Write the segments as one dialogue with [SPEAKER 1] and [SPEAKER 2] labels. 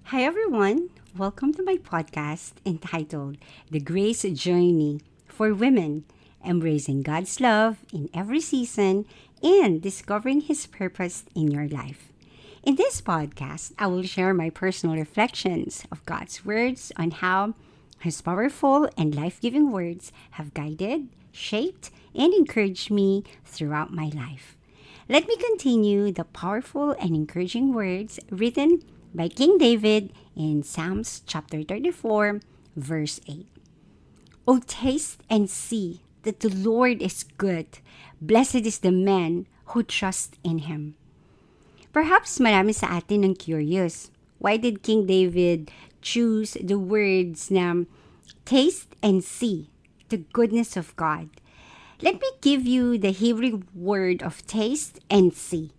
[SPEAKER 1] Hi, everyone. Welcome to my podcast entitled The Grace Journey for Women, Embracing God's Love in Every Season and Discovering His Purpose in Your Life. In this podcast, I will share my personal reflections of God's words on how His powerful and life giving words have guided, shaped, and encouraged me throughout my life. Let me continue the powerful and encouraging words written by King David in Psalms chapter 34, verse 8. O taste and see that the Lord is good. Blessed is the man who trusts in Him. Perhaps marami sa atin ang curious. Why did King David choose the words na taste and see the goodness of God? Let me give you the Hebrew word of taste and see.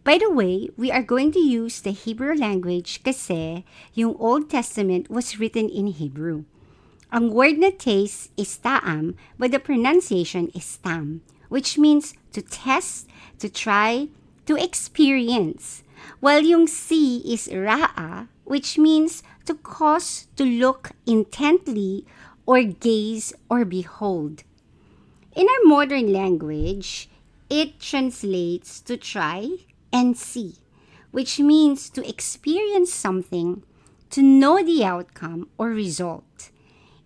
[SPEAKER 1] By the way, we are going to use the Hebrew language kasi yung Old Testament was written in Hebrew. Ang word na taste is ta'am, but the pronunciation is tam, which means to test, to try, to experience. While yung see is ra'a, which means to cause to look intently or gaze or behold. In our modern language, it translates to try and see, which means to experience something, to know the outcome or result.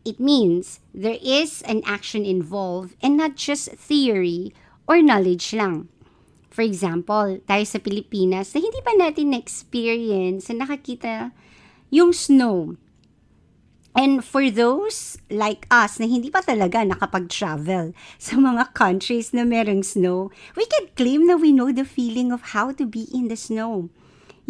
[SPEAKER 1] It means there is an action involved and not just theory or knowledge lang. For example, tayo sa Pilipinas na hindi pa natin na-experience na nakakita yung snow. And for those like us na hindi pa talaga nakapag-travel sa mga countries na merong snow, we can claim na we know the feeling of how to be in the snow.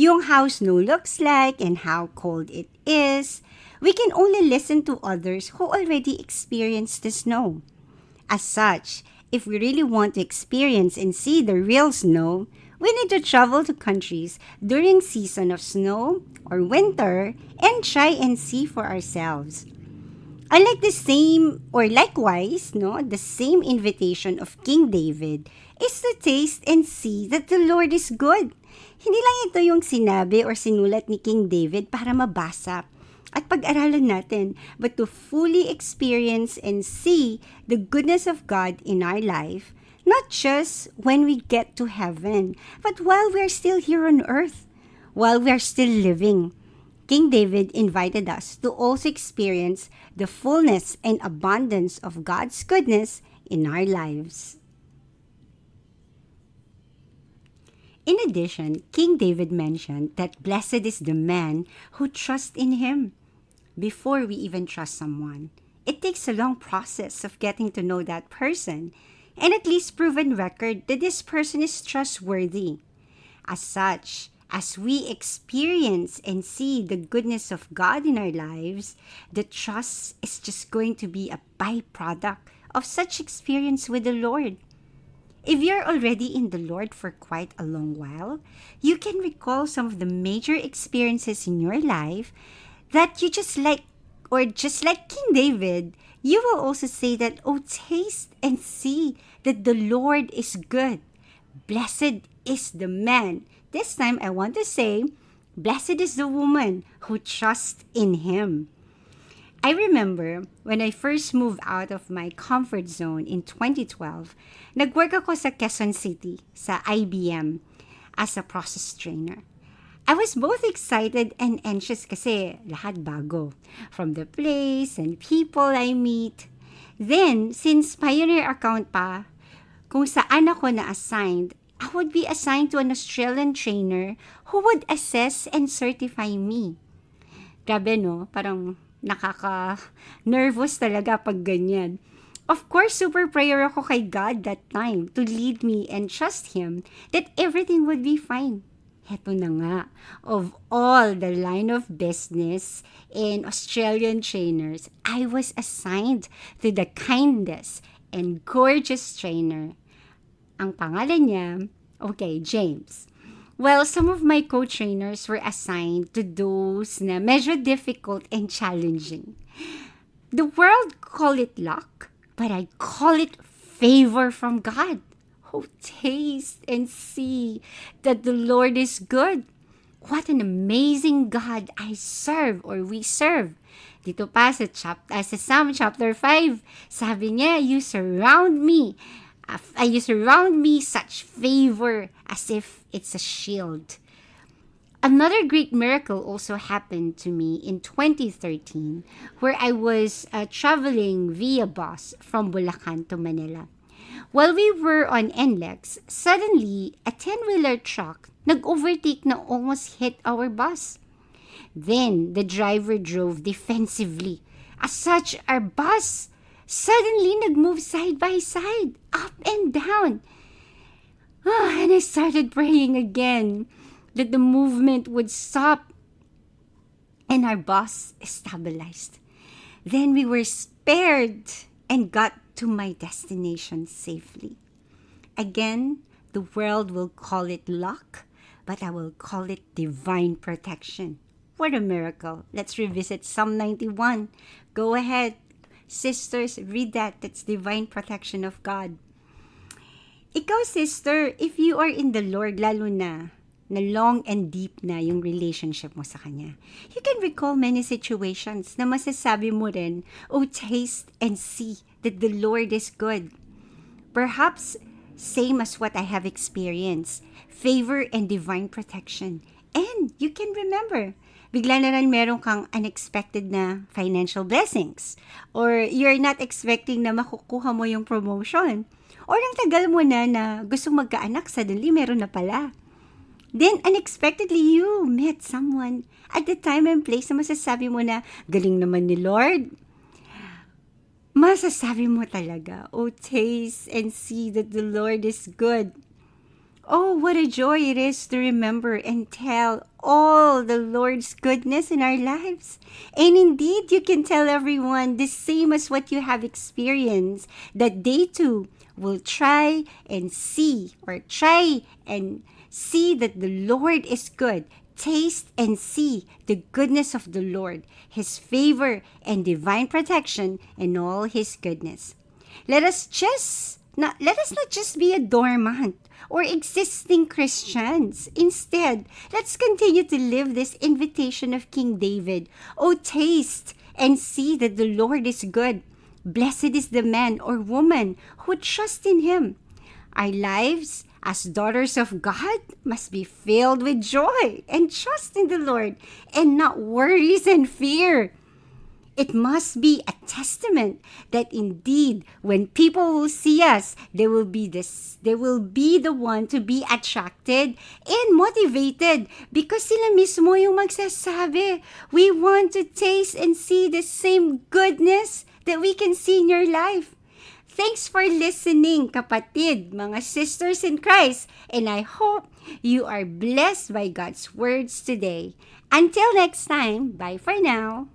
[SPEAKER 1] Yung how snow looks like and how cold it is. We can only listen to others who already experienced the snow. As such, if we really want to experience and see the real snow, we need to travel to countries during season of snow or winter and try and see for ourselves. Unlike the same or likewise, the same invitation of King David is to taste and see that the Lord is good. Hindi lang ito yung sinabi or sinulat ni King David para mabasa at pag-aralan natin, but to fully experience and see the goodness of God in our life, not just when we get to heaven, but while we're still here on earth, while we're still living. King David invited us to also experience the fullness and abundance of God's goodness in our lives. In addition, King David mentioned that blessed is the man who trusts in Him. Before we even trust someone, it takes a long process of getting to know that person and at least proven record that this person is trustworthy. As such, as we experience and see the goodness of God in our lives, the trust is just going to be a byproduct of such experience with the Lord. If you're already in the Lord for quite a long while, you can recall some of the major experiences in your life that you just like King David, you will also say that, oh, taste and see that the Lord is good. Blessed is the man. This time I want to say, blessed is the woman who trusts in Him. I remember when I first moved out of my comfort zone in 2012, nag-work ako sa Quezon City, sa IBM, as a process trainer. I was both excited and anxious kasi lahat bago. From the place and people I meet. Then, since pioneer account pa, kung saan ako na-assigned, I would be assigned to an Australian trainer who would assess and certify me. Grabe no, parang nakaka-nervous talaga pag ganyan. Of course, super prayer ako kay God that time to lead me and trust Him that everything would be fine. Heto na nga, of all the line of business in Australian trainers, I was assigned to the kindest and gorgeous trainer. Ang pangalan niya, James. Well, some of my co-trainers were assigned to those na medyo difficult and challenging. The world call it luck, but I call it favor from God. Oh, taste and see that the Lord is good. What an amazing God I serve or we serve. Dito pa sa Psalm chapter 5, sabi niya, you surround me. You surround me such favor as if it's a shield. Another great miracle also happened to me in 2013 where I was traveling via bus from Bulacan to Manila. While we were on NLEX, suddenly a 10-wheeler truck nag-overtake na almost hit our bus. Then the driver drove defensively. As such, our bus suddenly nag-move side by side, up and down. And I started praying again that the movement would stop and our bus stabilized. Then we were spared and got to my destination safely. Again, the world will call it luck, but I will call it divine protection. What a miracle. Let's revisit Psalm 91. Go ahead, sisters, read that. That's divine protection of God. Ikaw, sister, if you are in the Lord, lalo na long and deep na yung relationship mo sa Kanya, you can recall many situations na masasabi mo rin, oh, taste and see that the Lord is good. Perhaps same as what I have experienced, favor and divine protection. And you can remember, bigla na rin meron kang unexpected na financial blessings. Or you're not expecting na makukuha mo yung promotion. Or ang tagal mo na gustong magkaanak, suddenly meron na pala. Then, unexpectedly, you met someone at the time and place na masasabi mo na, galing naman ni Lord. Masasabi mo talaga, oh, taste and see that the Lord is good. Oh, what a joy it is to remember and tell all the Lord's goodness in our lives. And indeed, you can tell everyone the same as what you have experienced, that they too will try and see that the Lord is good. Taste and see the goodness of the Lord, His favor and divine protection and all His goodness. Let us not just be a doormat or existing Christians. Instead, let's continue to live this invitation of King David. Oh, taste and see that the Lord is good. Blessed is the man or woman who trusts in Him. Our lives as daughters of God must be filled with joy and trust in the Lord and not worries and fear. It must be a testament that indeed when people will see us, they will be the one to be attracted and motivated because sila mismo yung magsasabi, we want to taste and see the same goodness that we can see in your life. Thanks for listening, kapatid, mga sisters in Christ, and I hope you are blessed by God's words today. Until next time, bye for now.